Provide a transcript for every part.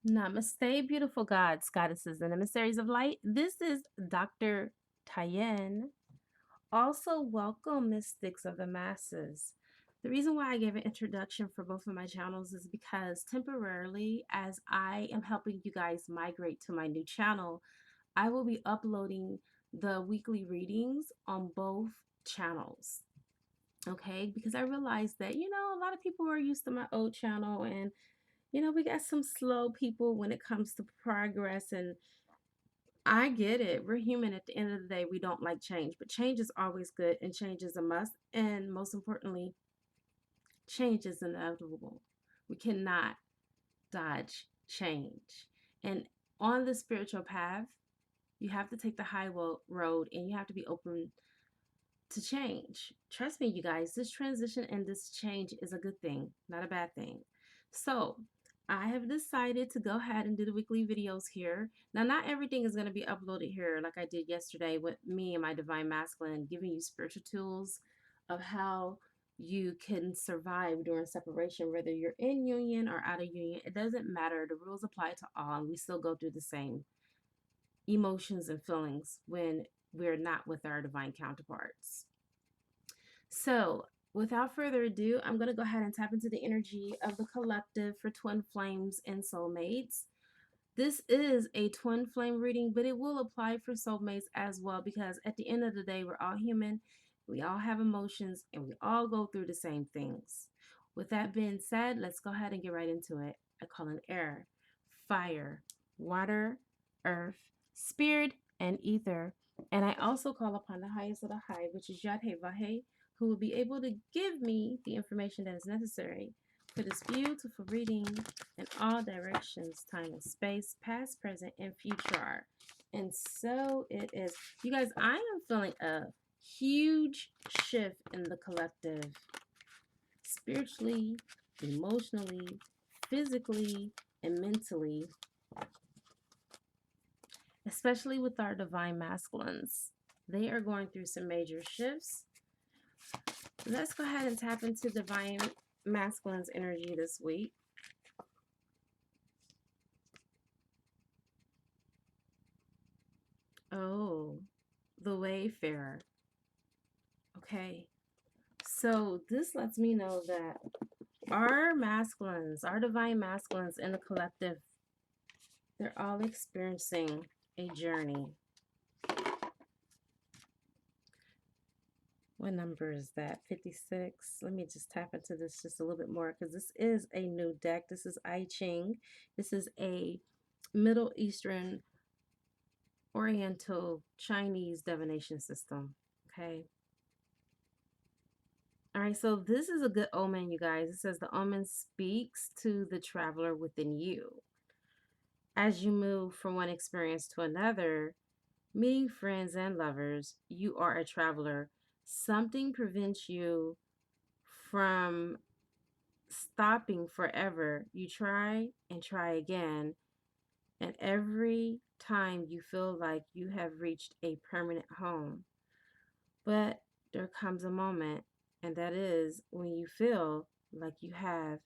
Namaste, beautiful gods, goddesses, and emissaries of light. This is Dr. Tajen. Also, welcome, mystics of the masses. The reason why I gave an introduction for both of my channels is because temporarily, as I am helping you guys migrate to my new channel, I will be uploading the weekly readings on both channels. Okay, because I realized that, a lot of people are used to my old channel, and we got some slow people when it comes to progress, and I get it. We're human at the end of the day. We don't like change, but change is always good, and change is a must. And most importantly, change is inevitable. We cannot dodge change. And on the spiritual path, you have to take the high road, and you have to be open to change. Trust me, you guys, this transition and this change is a good thing, not a bad thing. So, I have decided to go ahead and do the weekly videos here. Now, not everything is going to be uploaded here like I did yesterday with me and my divine masculine, giving you spiritual tools of how you can survive during separation, whether you're in union or out of union. It doesn't matter. The rules apply to all, and we still go through the same emotions and feelings when we're not with our divine counterparts. So, without further ado, I'm going to go ahead and tap into the energy of the collective for twin flames and soulmates. This is a twin flame reading, but it will apply for soulmates as well, because at the end of the day, we're all human, we all have emotions, and we all go through the same things. With that being said, let's go ahead and get right into it. I call in air, fire, water, earth, spirit, and ether. And I also call upon the highest of the high, which is Yadhe Vahe, who will be able to give me the information that is necessary for this beautiful reading in all directions, time and space, past, present, and future. And so it is. You guys, I am feeling a huge shift in the collective, spiritually, emotionally, physically, and mentally, especially with our divine masculines. They are going through some major shifts. Let's go ahead and tap into divine masculine's energy this week. Oh, the Wayfarer. Okay, so this lets me know that our masculines, our divine masculines in the collective, they're all experiencing a journey. What number is that? 56. Let me just tap into this just a little bit more, because this is a new deck. This is I Ching. This is a Middle Eastern Oriental Chinese divination system. Okay. All right, so this is a good omen, you guys. It says the omen speaks to the traveler within you. As you move from one experience to another, meeting friends and lovers, you are a traveler. Something prevents you from stopping forever. You try and try again, and every time you feel like you have reached a permanent home. But there comes a moment, and that is when you feel like you have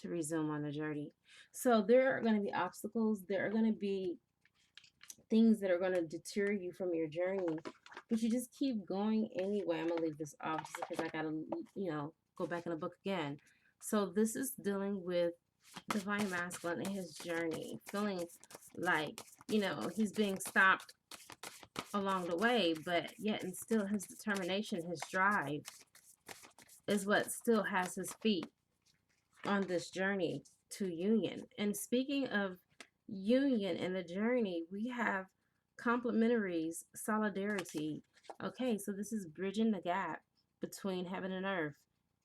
to resume on the journey. So there are going to be obstacles, there are going to be things that are going to deter you from your journey, but you just keep going anyway. I'm going to leave this off just because I got to, go back in the book again. So this is dealing with divine masculine in his journey, feeling like, he's being stopped along the way, but yet and still his determination, his drive is what still has his feet on this journey to union. And speaking of union and the journey, we have complementaries, solidarity. Okay, so this is bridging the gap between heaven and earth,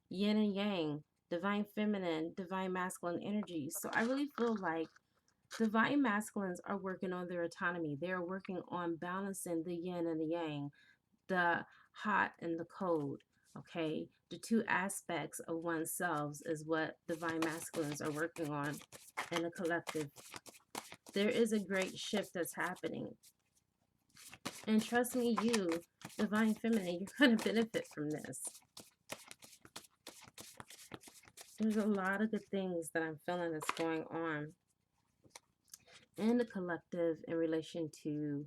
yin and yang, divine feminine, divine masculine energies. So I really feel like divine masculines are working on their autonomy. They are working on balancing the yin and the yang, the hot and the cold. Okay, the two aspects of oneself is what divine masculines are working on in the collective. There is a great shift that's happening, and trust me, you divine feminine, you're going to benefit from this. There's a lot of good things that I'm feeling that's going on. and the collective in relation to,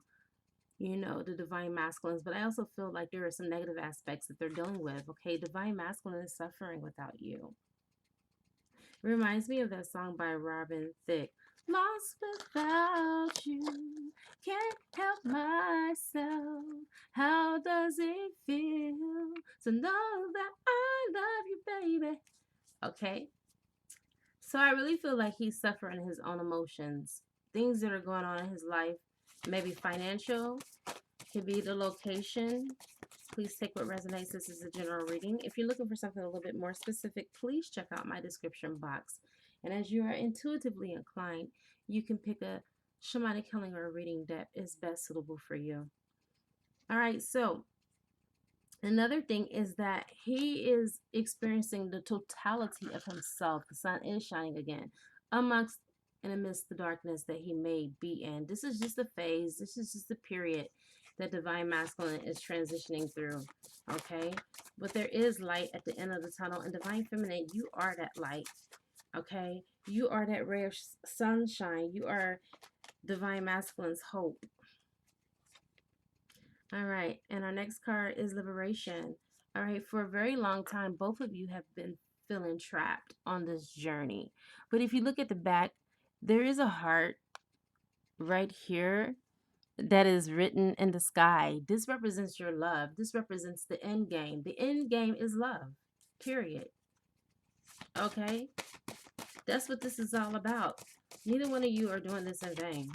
you know, the divine masculines. But I also feel like there are some negative aspects that they're dealing with. Okay, divine masculine is suffering without you. It reminds me of that song by Robin Thicke. Lost without you, can't help myself. How does it feel to know that I love you, baby? Okay, so I really feel like he's suffering his own emotions, things that are going on in his life, maybe financial, could be the location. Please take what resonates. This is a general reading. If you're looking for something a little bit more specific, please check out my description box. And as you are intuitively inclined, you can pick a shamanic healing or a reading that is best suitable for you. All right, so another thing is that he is experiencing the totality of himself. The sun is shining again amongst and amidst the darkness that he may be in. This is just a phase. This is just a period that divine masculine is transitioning through. Okay, but there is light at the end of the tunnel, and divine feminine, you are that light. Okay, you are that ray of sunshine. You are divine masculine's hope. All right, and our next card is liberation. All right, for a very long time, both of you have been feeling trapped on this journey. But if you look at the back, there is a heart right here that is written in the sky. This represents your love. This represents the end game. The end game is love, period. Okay? That's what this is all about. Neither one of you are doing this in vain.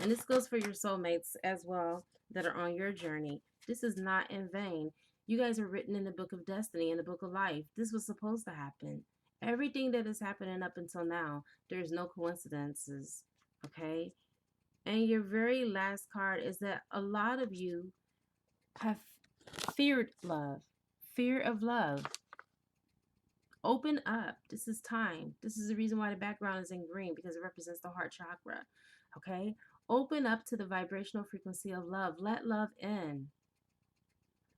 And this goes for your soulmates as well that are on your journey. This is not in vain. You guys are written in the book of destiny, in the book of life. This was supposed to happen. Everything that is happening up until now, there's no coincidences. Okay? And your very last card is that a lot of you have feared love. Fear of love. Open up. This is time. This is the reason why the background is in green, because it represents the heart chakra. Okay? Open up to the vibrational frequency of love. Let love in.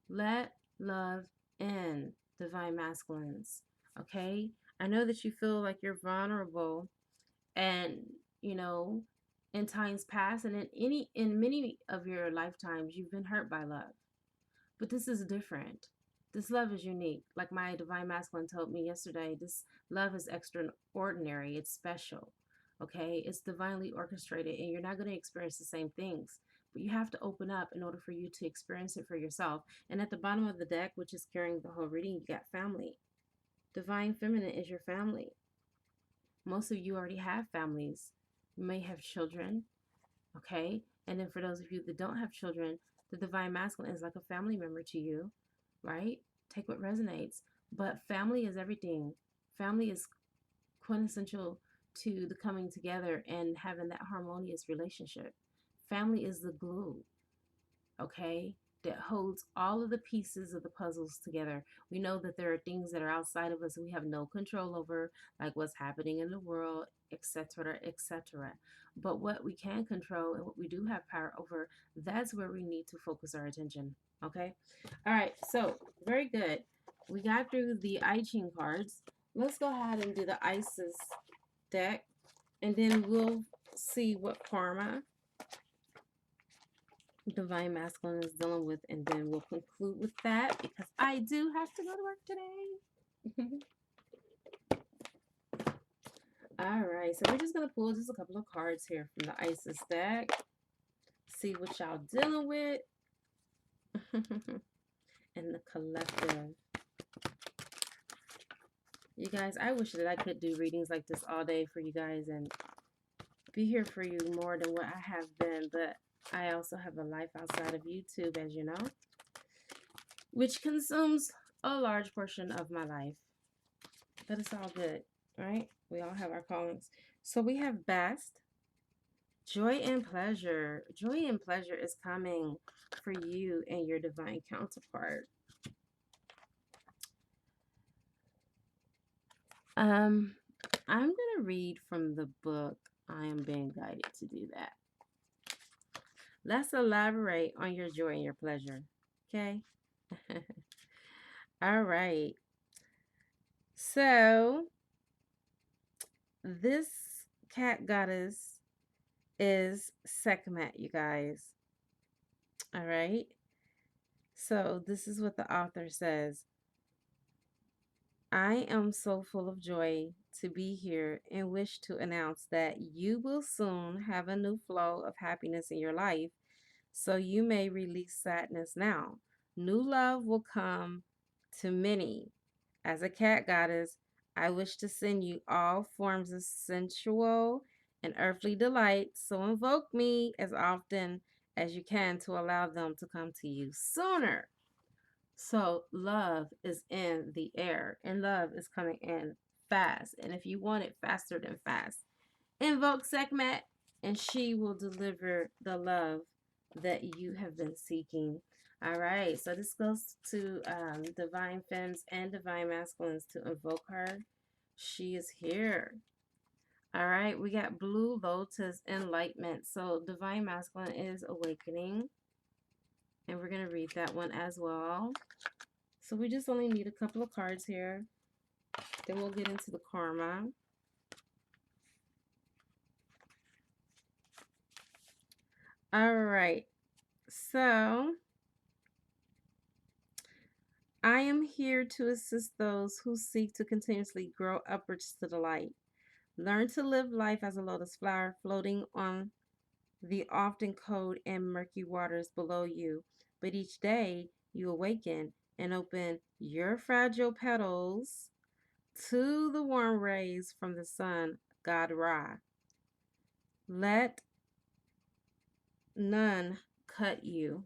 Let love in, divine masculines. Okay? I know that you feel like you're vulnerable, and you know, in times past and in many of your lifetimes you've been hurt by love. But this is different. This love is unique. Like my divine masculine told me yesterday, this love is extraordinary. It's special. Okay? It's divinely orchestrated, and you're not going to experience the same things. But you have to open up in order for you to experience it for yourself. And at the bottom of the deck, which is carrying the whole reading, you got family. Divine feminine is your family. Most of you already have families. You may have children. Okay? And then for those of you that don't have children, the divine masculine is like a family member to you, right? Take what resonates. But family is everything. Family is quintessential to the coming together and having that harmonious relationship. Family is the glue, okay, that holds all of the pieces of the puzzles together. We know that there are things that are outside of us that we have no control over, like what's happening in the world, etc., etc. But what we can control and what we do have power over, that's where we need to focus our attention. Okay? All right, so very good. We got through the I Ching cards. Let's go ahead and do the Isis deck, and then we'll see what karma divine masculine is dealing with, and then we'll conclude with that because I do have to go to work today. All right, so we're just gonna pull just a couple of cards here from the Isis deck, see what y'all dealing with. And the collective. You guys, I wish that I could do readings like this all day for you guys and be here for you more than what I have been, but I also have a life outside of YouTube, as you know, which consumes a large portion of my life. But it's all good, right? We all have our callings. So we have best, joy and pleasure. Joy and pleasure is coming for you and your divine counterpart. I'm going to read from the book. I am being guided to do that. Let's elaborate on your joy and your pleasure. Okay? All right. So, this cat goddess is Sehkmet, you guys. All right. So this is what the author says. I am so full of joy to be here and wish to announce that you will soon have a new flow of happiness in your life, so you may release sadness now. New love will come to many. As a cat goddess, I wish to send you all forms of sensual and earthly delight, so invoke me as often as you can to allow them to come to you sooner. So love is in the air, and love is coming in fast. And if you want it faster than fast, invoke Sehkmet, and she will deliver the love that you have been seeking. All right, so this goes to divine femmes and divine masculines to invoke her. She is here. All right, we got blue lotus enlightenment. So divine masculine is awakening, and we're going to read that one as well. So we just only need a couple of cards here. Then we'll get into the karma. All right. So I am here to assist those who seek to continuously grow upwards to the light. Learn to live life as a lotus flower floating on the often cold and murky waters below you. But each day you awaken and open your fragile petals to the warm rays from the sun, God Ra. Let none cut you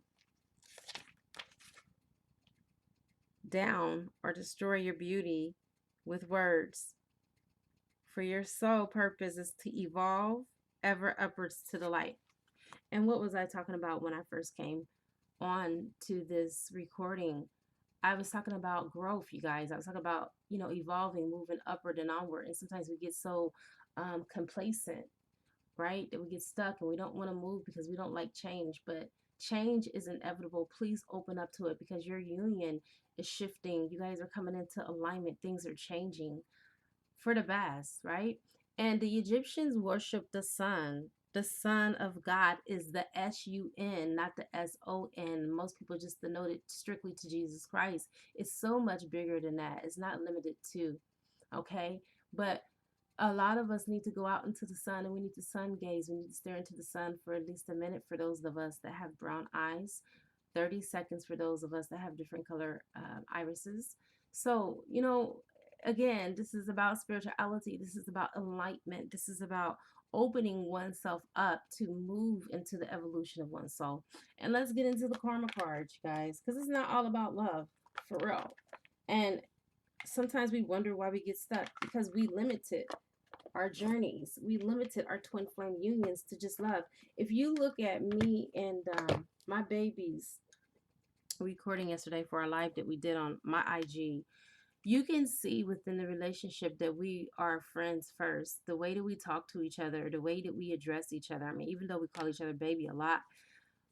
down or destroy your beauty with words. For your sole purpose is to evolve ever upwards to the light. And what was I talking about when I first came on to this recording? I was talking about growth, you guys. I was talking about, evolving, moving upward and onward. And sometimes we get so complacent, right? That we get stuck and we don't want to move because we don't like change. But change is inevitable. Please open up to it because your union is shifting. You guys are coming into alignment. Things are changing for the best, right? And the Egyptians worship the sun. The Son of God is the S-U-N, not the S-O-N. Most people just denote it strictly to Jesus Christ. It's so much bigger than that. It's not limited to, okay? But a lot of us need to go out into the sun and we need to sun gaze. We need to stare into the sun for at least a minute for those of us that have brown eyes, 30 seconds for those of us that have different color irises. So, again, this is about spirituality. This is about enlightenment. This is about opening oneself up to move into the evolution of one's soul. And let's get into the karma cards, you guys, because it's not all about love, for real. And sometimes we wonder why we get stuck because we limited our journeys. We limited our twin flame unions to just love. If you look at me and my baby's recording yesterday for our live that we did on my IG, you can see within the relationship that we are friends first. The way that we talk to each other, the way that we address each other. I mean, even though we call each other baby a lot,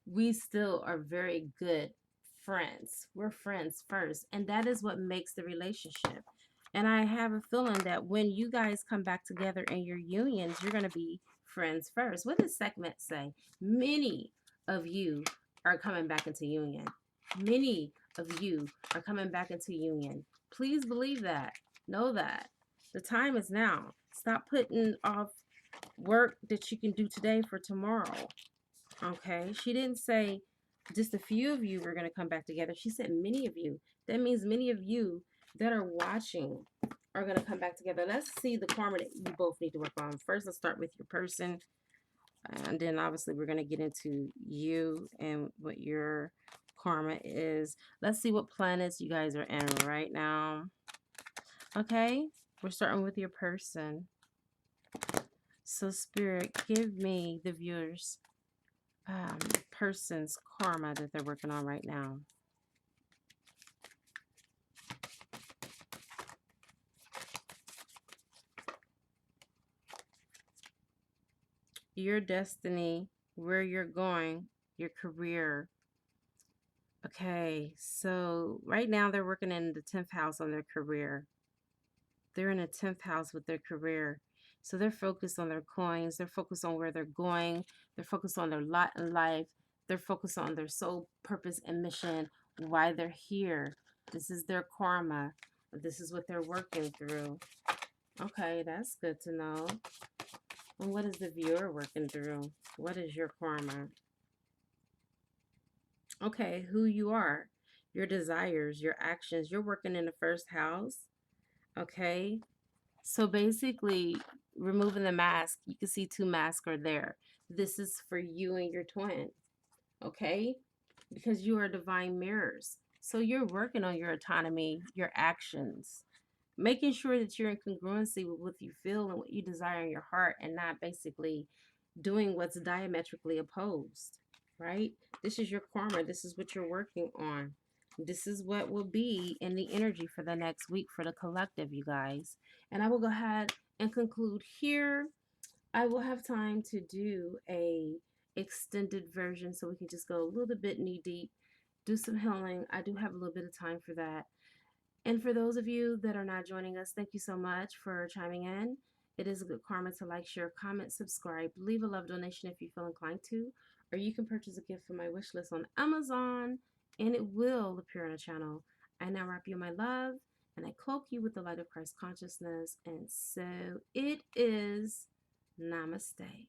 we still are very good friends. We're friends first. And that is what makes the relationship. And I have a feeling that when you guys come back together in your unions, you're going to be friends first. What does Sehkmet say? Many of you are coming back into union. Many of you are coming back into union. Please believe that. Know that. The time is now. Stop putting off work that you can do today for tomorrow. Okay? She didn't say just a few of you were going to come back together. She said many of you. That means many of you that are watching are going to come back together. Let's see the karma that you both need to work on. First, let's start with your person. And then obviously we're going to get into you and what your karma is. Let's see what planets you guys are in right now. Okay, we're starting with your person. So Spirit, give me the viewers person's karma that they're working on right now. Your destiny, where you're going, your career. Okay, so right now they're working in the 10th house on their career. They're in the 10th house with their career. So they're focused on their coins. They're focused on where they're going. They're focused on their lot in life. They're focused on their soul purpose and mission, why they're here. This is their karma. This is what they're working through. Okay, that's good to know. And what is the viewer working through? What is your karma? Okay, who you are, your desires, your actions. You're working in the first house. Okay, so basically, removing the mask, you can see 2 masks are there. This is for you and your twin. Okay, because you are divine mirrors. So you're working on your autonomy, your actions, making sure that you're in congruency with what you feel and what you desire in your heart, and not basically doing what's diametrically opposed, right? This is your karma. This is what you're working on. This is what will be in the energy for the next week for the collective, you guys. And I will go ahead and conclude here. I will have time to do a extended version so we can just go a little bit knee deep, do some healing. I do have a little bit of time for that. And for those of you that are not joining us, thank you so much for chiming in. It is a good karma to like, share, comment, subscribe, leave a love donation if you feel inclined to, or you can purchase a gift from my wish list on Amazon and it will appear on the channel. I now wrap you in my love and I cloak you with the light of Christ consciousness. And so it is. Namaste.